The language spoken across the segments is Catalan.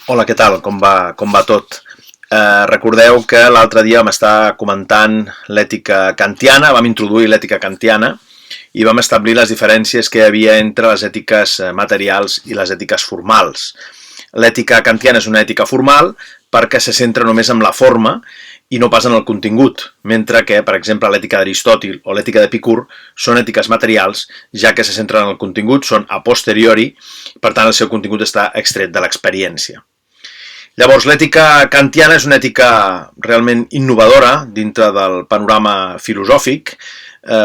Hola, què tal? Com va tot? Recordeu que l'altre dia vam estar comentant l'ètica kantiana, vam introduir l'ètica kantiana i vam establir les diferències que hi havia entre les ètiques materials i les ètiques formals. L'ètica kantiana és una ètica formal perquè se centra només en la forma i no pas en el contingut, mentre que, per exemple, l'ètica d'Aristòtil o l'ètica d'Epicur són ètiques materials, ja que se centren en el contingut, són a posteriori, per tant el seu contingut està extret de l'experiència. Llavors, l'ètica kantiana és una ètica realment innovadora dintre del panorama filosòfic,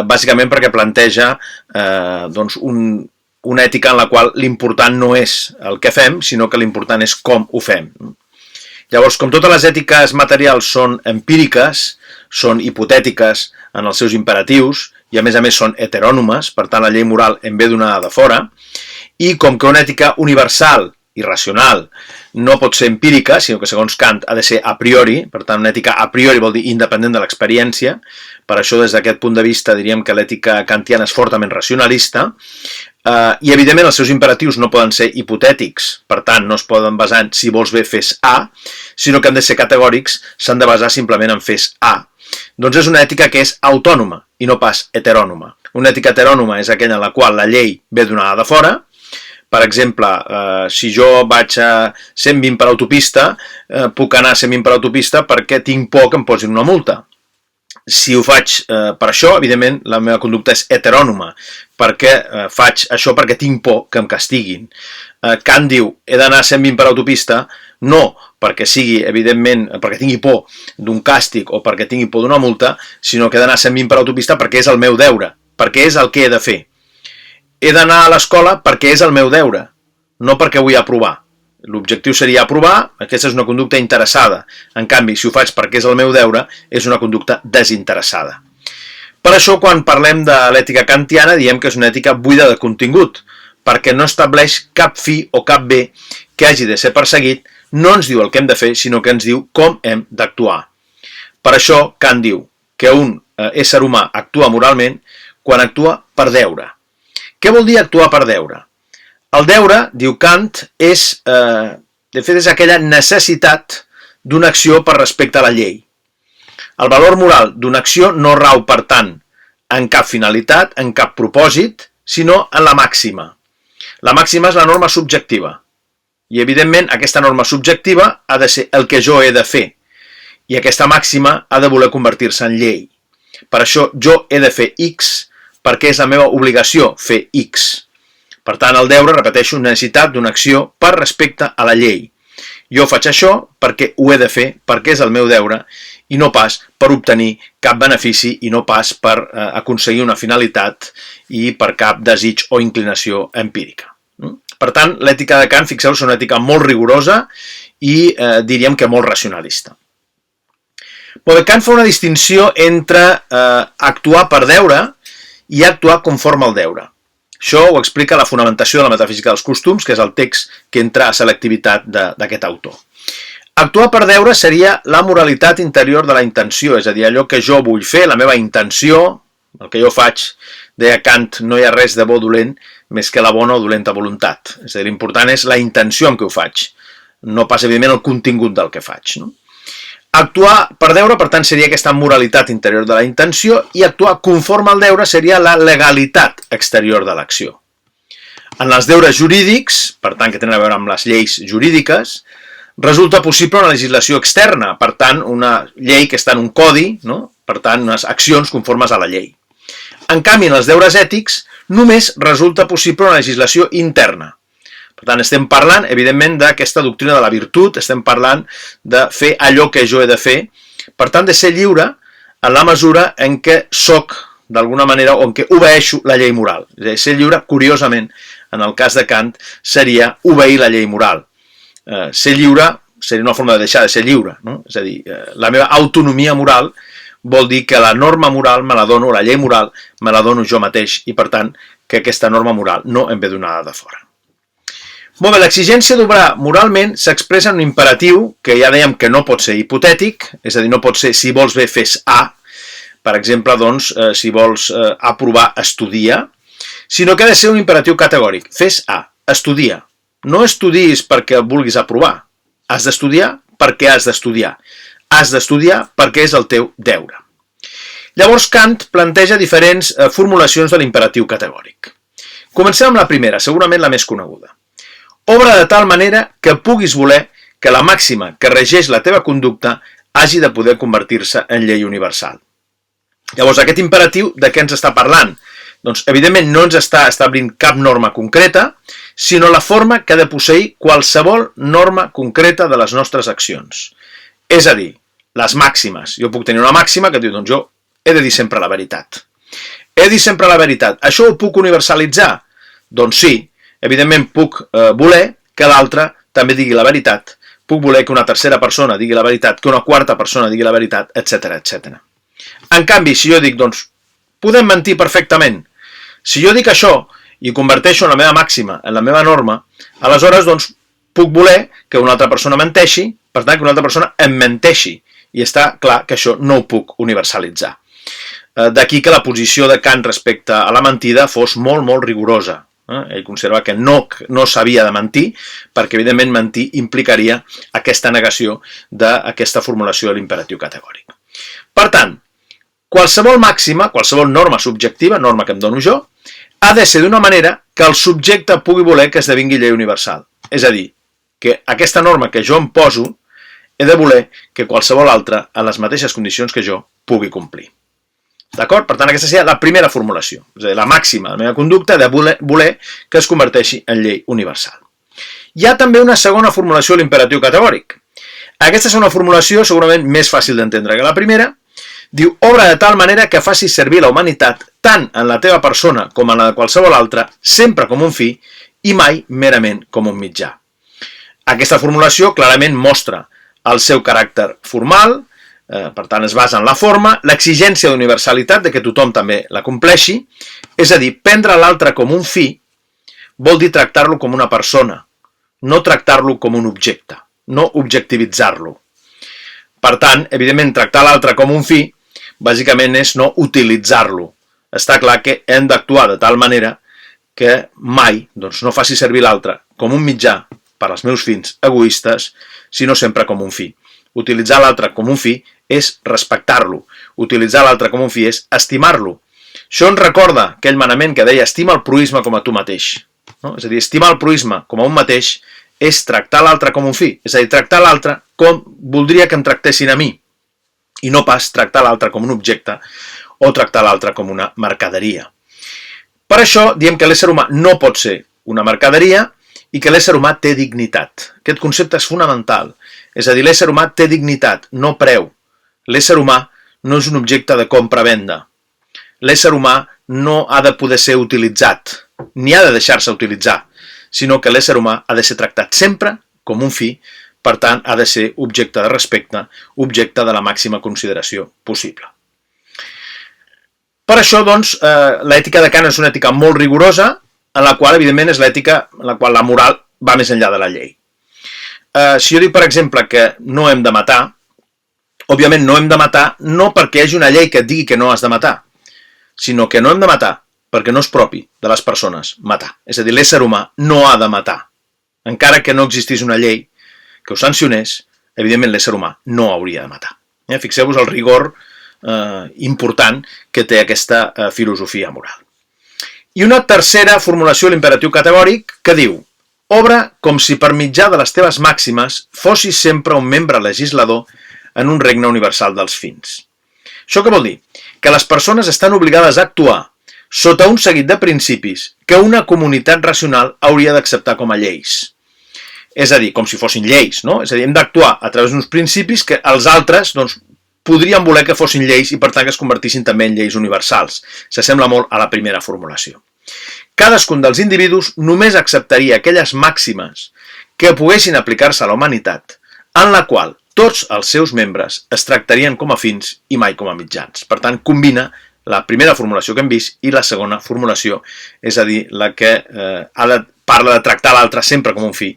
bàsicament perquè planteja una ètica en la qual l'important no és el que fem, sinó que l'important és com ho fem. Llavors, com totes les ètiques materials són empíriques, són hipotètiques en els seus imperatius i a més són heterònomes, per tant la llei moral en ve donada de fora, i com que una ètica universal i racional no pot ser empírica, sinó que segons Kant ha de ser a priori, per tant una ètica a priori vol dir independent de l'experiència, per això des d'aquest punt de vista diríem que l'ètica kantiana és fortament racionalista, i evidentment els seus imperatius no poden ser hipotètics, per tant no es poden basar en si vols bé fes A, sinó que han de ser categòrics, s'han de basar simplement en fes A. Doncs és una ètica que és autònoma i no pas heterònoma. Una ètica heterònoma és aquella en la qual la llei ve donada de fora. Per exemple, si jo vaig a 120 per autopista, puc anar a 120 per autopista perquè tinc por que em posin una multa. Si ho faig per això, evidentment, la meva conducta és heterònoma, perquè faig això perquè tinc por que em castiguin. Kant diu, he d'anar a 120 per autopista, no perquè sigui, evidentment, perquè tingui por d'un càstig o perquè tingui por d'una multa, sinó que he d'anar a 120 per autopista perquè és el meu deure, perquè és el que he de fer. He d'anar a l'escola perquè és el meu deure, no perquè vull aprovar. L'objectiu seria aprovar, aquesta és una conducta interessada. En canvi, si ho faig perquè és el meu deure, és una conducta desinteressada. Per això, quan parlem de l'ètica kantiana, diem que és una ètica buida de contingut, perquè no estableix cap fi o cap bé que hagi de ser perseguit, no ens diu el que hem de fer, sinó que ens diu com hem d'actuar. Per això, Kant diu que un ésser humà actua moralment quan actua per deure. Què vol dir actuar per deure? El deure, diu Kant, de fet és aquella necessitat d'una acció per respecte a la llei. El valor moral d'una acció no rau, per tant, en cap finalitat, en cap propòsit, sinó en la màxima. La màxima és la norma subjectiva. I, evidentment, aquesta norma subjectiva ha de ser el que jo he de fer. I aquesta màxima ha de voler convertir-se en llei. Per això jo he de fer X, perquè és la meva obligació fer X. Per tant, el deure, repeteixo, necessitat d'una acció per respecte a la llei. Jo faig això perquè ho he de fer, perquè és el meu deure, i no pas per obtenir cap benefici i no pas per aconseguir una finalitat i per cap desig o inclinació empírica. Per tant, l'ètica de Kant, fixeu-vos, és una ètica molt rigorosa i diríem que molt racionalista. Però Kant fa una distinció entre actuar per deure i actuar conforme al deure. Això ho explica la fonamentació de la metafísica dels costums, que és el text que entra a selectivitat d'aquest autor. Actuar per deure seria la moralitat interior de la intenció, és a dir, allò que jo vull fer, la meva intenció, el que jo faig, deia Kant, no hi ha res de bo dolent més que la bona o dolenta voluntat. És a dir, l'important és la intenció amb què ho faig, no pas, evidentment, el contingut del que faig, no? Actuar per deure, per tant, seria aquesta moralitat interior de la intenció i actuar conforme al deure seria la legalitat exterior de l'acció. En els deures jurídics, per tant, que tenen a veure amb les lleis jurídiques, resulta possible una legislació externa, per tant, una llei que està en un codi, no? Per tant, unes accions conformes a la llei. En canvi, en els deures ètics, només resulta possible una legislació interna. Per tant, estem parlant, evidentment, d'aquesta doctrina de la virtut, estem parlant de fer allò que jo he de fer, per tant, de ser lliure en la mesura en què soc, d'alguna manera, o en què obeeixo la llei moral. És a dir, ser lliure, curiosament, en el cas de Kant, seria obeir la llei moral. Ser lliure seria una forma de deixar de ser lliure, no? És a dir, la meva autonomia moral vol dir que la norma moral me la dono, la llei moral me la dono jo mateix, i per tant, que aquesta norma moral no em ve donada de fora. Molt bé, l'exigència d'obrar moralment s'expressa en un imperatiu que ja dèiem que no pot ser hipotètic, és a dir, no pot ser si vols bé fes A, per exemple, doncs, si vols aprovar, estudia, sinó que ha de ser un imperatiu categòric, fes A, estudia. No estudiïs perquè el vulguis aprovar, Has d'estudiar perquè has d'estudiar. Has d'estudiar perquè és el teu deure. Llavors Kant planteja diferents formulacions de l'imperatiu categòric. Comencem amb la primera, segurament la més coneguda. Obra de tal manera que puguis voler que la màxima que regeix la teva conducta hagi de poder convertir-se en llei universal. Llavors, aquest imperatiu de què ens està parlant? Doncs, evidentment, no ens està establint cap norma concreta, sinó la forma que ha de posseir qualsevol norma concreta de les nostres accions. És a dir, les màximes. Jo puc tenir una màxima que diu, doncs jo he de dir sempre la veritat. He de dir sempre la veritat. Això ho puc universalitzar? Doncs sí, evidentment puc voler que l'altre també digui la veritat. Puc voler que una tercera persona digui la veritat, que una quarta persona digui la veritat, etc, etc. En canvi, si jo dic, doncs, podem mentir perfectament. Si jo dic això i converteixo la meva màxima en la meva norma, aleshores, doncs, puc voler que una altra persona menteixi, per tant, que una altra persona em menteixi. I està clar que això no ho puc universalitzar. D'aquí que la posició de Kant respecte a la mentida fos molt, molt rigorosa. Ell considera que no s'havia de mentir, perquè evidentment mentir implicaria aquesta negació d'aquesta formulació de l'imperatiu categòric. Per tant, qualsevol màxima, qualsevol norma subjectiva, norma que em dono jo, ha de ser d'una manera que el subjecte pugui voler que esdevingui llei universal. És a dir, que aquesta norma que jo em poso he de voler que qualsevol altre, en les mateixes condicions que jo, pugui complir. D'acord? Per tant, aquesta seria la primera formulació. És a dir, la màxima de la meva conducta de voler que es converteixi en llei universal. Hi ha també una segona formulació de l'imperatiu categòric. Aquesta és una formulació segurament més fàcil d'entendre que la primera. Diu, obra de tal manera que facis servir la humanitat tant en la teva persona com en la de qualsevol altra, sempre com un fi i mai merament com un mitjà. Aquesta formulació clarament mostra el seu caràcter formal, per tant es basa en la forma, l'exigència d'universalitat de que tothom també la compleixi, és a dir, prendre l'altre com un fi vol dir tractar-lo com una persona, no tractar-lo com un objecte, no objectivitzar-lo. Per tant, evidentment, tractar l'altre com un fi, bàsicament és no utilitzar-lo. Està clar que hem d'actuar de tal manera que mai no faci servir l'altre com un mitjà per als meus fins egoistes, sinó sempre com un fi. Utilitzar l'altre com un fi és respectar-lo. Utilitzar l'altre com un fi és estimar-lo. Això ens recorda aquell manament que deia estima el proïsme com a tu mateix. No? És a dir, estimar el proïsme com a un mateix és tractar l'altre com un fi. És a dir, tractar l'altre com voldria que em tractessin a mi i no pas tractar l'altre com un objecte o tractar l'altre com una mercaderia. Per això diem que l'ésser humà no pot ser una mercaderia i que l'ésser humà té dignitat. Aquest concepte és fonamental. És a dir, l'ésser humà té dignitat, no preu. L'ésser humà no és un objecte de compra-venda. L'ésser humà no ha de poder ser utilitzat, ni ha de deixar-se utilitzar, sinó que l'ésser humà ha de ser tractat sempre com un fi, per tant, ha de ser objecte de respecte, objecte de la màxima consideració possible. Per això, doncs, l'ètica de Kant és una ètica molt rigorosa, en la qual, evidentment, és l'ètica en la qual la moral va més enllà de la llei. Si jo dic, per exemple, que no hem de matar, òbviament no hem de matar no perquè hi hagi una llei que et digui que no has de matar, sinó que no hem de matar perquè no és propi de les persones matar. És a dir, l'ésser humà no ha de matar. Encara que no existís una llei que ho sancionés, evidentment l'ésser humà no hauria de matar. Fixeu-vos el rigor important que té aquesta filosofia moral. I una tercera formulació de l'imperatiu categòric que diu: obra com si per mitjà de les teves màximes fossis sempre un membre legislador en un regne universal dels fins. Això què vol dir? Que les persones estan obligades a actuar sota un seguit de principis que una comunitat racional hauria d'acceptar com a lleis. És a dir, com si fossin lleis, no? És a dir, hem d'actuar a través d'uns principis que els altres podrien voler que fossin lleis i per tant que es convertissin també en lleis universals. S'assembla molt a la primera formulació. Cadascun dels individus només acceptaria aquelles màximes que poguessin aplicar-se a la humanitat, en la qual tots els seus membres es tractarien com a fins i mai com a mitjans. Per tant, combina la primera formulació que hem vist i la segona formulació, és a dir, la que parla de tractar l'altre sempre com un fi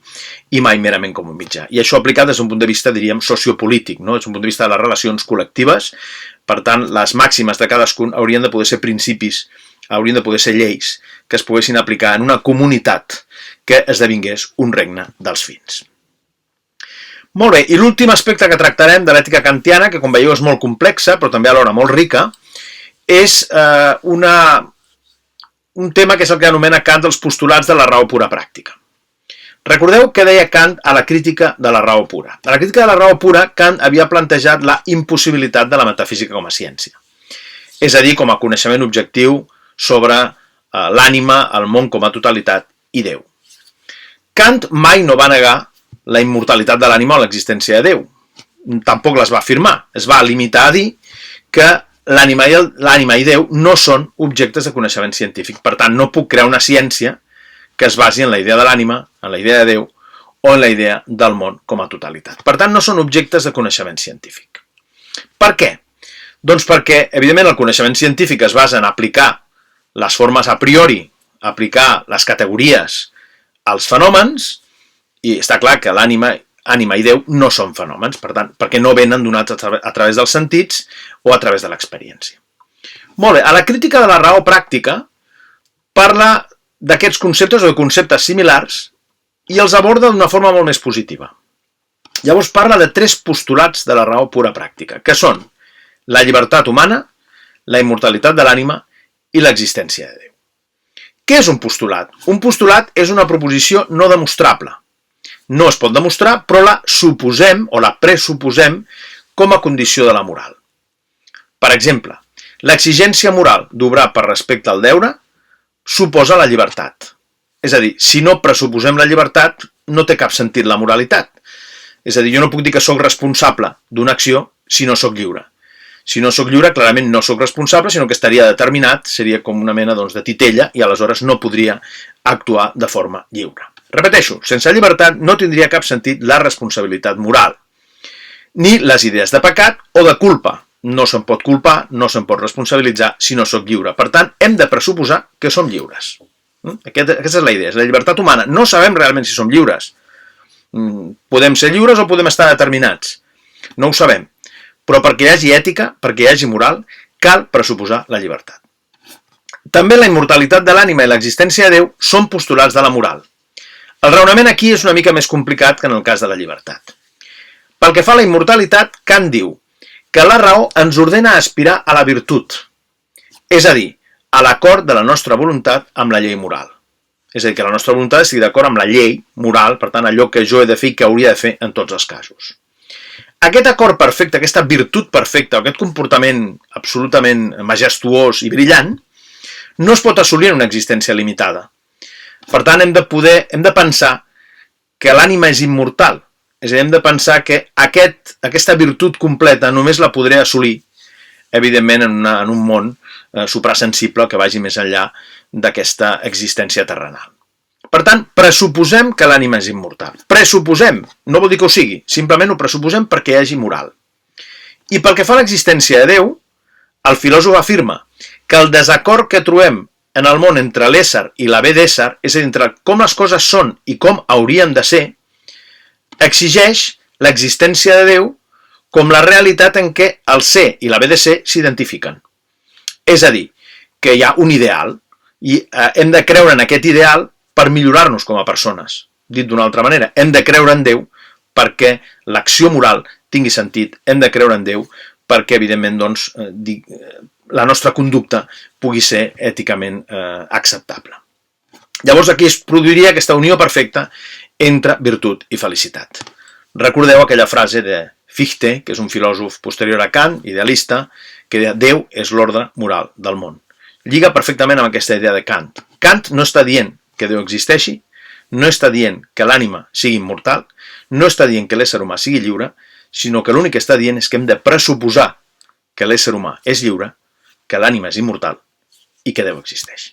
i mai merament com un mitjà. I això aplicat des d'un punt de vista, diríem, sociopolític, no? Des d'un punt de vista de les relacions col·lectives. Per tant, les màximes de cadascun haurien de poder ser principis, haurien de poder ser lleis que es poguessin aplicar en una comunitat que esdevingués un regne dels fins. Molt bé, i l'últim aspecte que tractarem de l'ètica kantiana, que com veieu és molt complexa, però també alhora molt rica, és un tema que és el que anomena Kant els postulats de la raó pura pràctica. Recordeu què deia Kant a la crítica de la raó pura. A la crítica de la raó pura, Kant havia plantejat la impossibilitat de la metafísica com a ciència. És a dir, com a coneixement objectiu sobre l'ànima, el món com a totalitat i Déu. Kant mai no va negar la immortalitat de l'ànima o l'existència de Déu. Tampoc les va afirmar. Es va limitar a dir que l'ànima i Déu no són objectes de coneixement científic. Per tant, no puc crear una ciència que es basi en la idea de l'ànima, en la idea de Déu o en la idea del món com a totalitat. Per tant, no són objectes de coneixement científic. Per què? Doncs perquè, evidentment, el coneixement científic es basa en aplicar les formes a priori, aplicar les categories als fenòmens, i està clar que l'ànima i Déu no són fenòmens, per tant, perquè no venen donats a través dels sentits o a través de l'experiència. Molt bé, a la crítica de la raó pràctica parla d'aquests conceptes o de conceptes similars i els aborda d'una forma molt més positiva. Llavors parla de 3 postulats de la raó pura pràctica, que són la llibertat humana, la immortalitat de l'ànima i l'existència de Déu. Què és un postulat? Un postulat és una proposició no demostrable. No es pot demostrar, però la suposem o la pressuposem com a condició de la moral. Per exemple, l'exigència moral d'obrar per respecte al deure suposa la llibertat. És a dir, si no pressuposem la llibertat, no té cap sentit la moralitat. És a dir, jo no puc dir que sóc responsable d'una acció si no sóc lliure. Si no sóc lliure, clarament no sóc responsable, sinó que estaria determinat, seria com una mena de titella i aleshores no podria actuar de forma lliure. Repeteixo, sense llibertat no tindria cap sentit la responsabilitat moral, ni les idees de pecat o de culpa. No se'n pot culpar, no se'n pot responsabilitzar si no sóc lliure. Per tant, hem de pressuposar que som lliures. Aquesta és la idea, és la llibertat humana. No sabem realment si som lliures. Podem ser lliures o podem estar determinats. No ho sabem. Però perquè hi hagi ètica, perquè hi hagi moral, cal pressuposar la llibertat. També la immortalitat de l'ànima i l'existència de Déu són postulats de la moral. El raonament aquí és una mica més complicat que en el cas de la llibertat. Pel que fa a la immortalitat, Kant diu que la raó ens ordena aspirar a la virtut, és a dir, a l'acord de la nostra voluntat amb la llei moral. És a dir, que la nostra voluntat estigui d'acord amb la llei moral, per tant, allò que jo he de fer i que hauria de fer en tots els casos. Aquest acord perfecte, aquesta virtut perfecta, aquest comportament absolutament majestuós i brillant, no es pot assolir en una existència limitada. Per tant, hem de pensar que l'ànima és immortal. És a dir, hem de pensar que aquesta virtut completa només la podré assolir, evidentment, en un món suprasensible que vagi més enllà d'aquesta existència terrenal. Per tant, pressuposem que l'ànima és immortal. Pressuposem, no vol dir que ho sigui, simplement ho pressuposem perquè hi hagi moral. I pel que fa a l'existència de Déu, el filòsof afirma que el desacord que trobem en el món entre l'ésser i l'haver d'ésser, és a dir, entre com les coses són i com haurien de ser, exigeix l'existència de Déu com la realitat en què el ser i l'haver de ser s'identifiquen. És a dir, que hi ha un ideal i hem de creure en aquest ideal per millorar-nos com a persones. Dit d'una altra manera, hem de creure en Déu perquè l'acció moral tingui sentit, hem de creure en Déu perquè, evidentment, la nostra conducta pugui ser èticament acceptable. Llavors aquí es produiria aquesta unió perfecta entre virtut i felicitat. Recordeu aquella frase de Fichte, que és un filòsof posterior a Kant, idealista, que deia Déu és l'ordre moral del món. Lliga perfectament amb aquesta idea de Kant. Kant no està dient que Déu existeixi, no està dient que l'ànima sigui immortal, no està dient que l'ésser humà sigui lliure, sinó que l'únic que està dient és que hem de pressuposar que l'ésser humà és lliure, que l'ànima és immortal i que Déu existeix.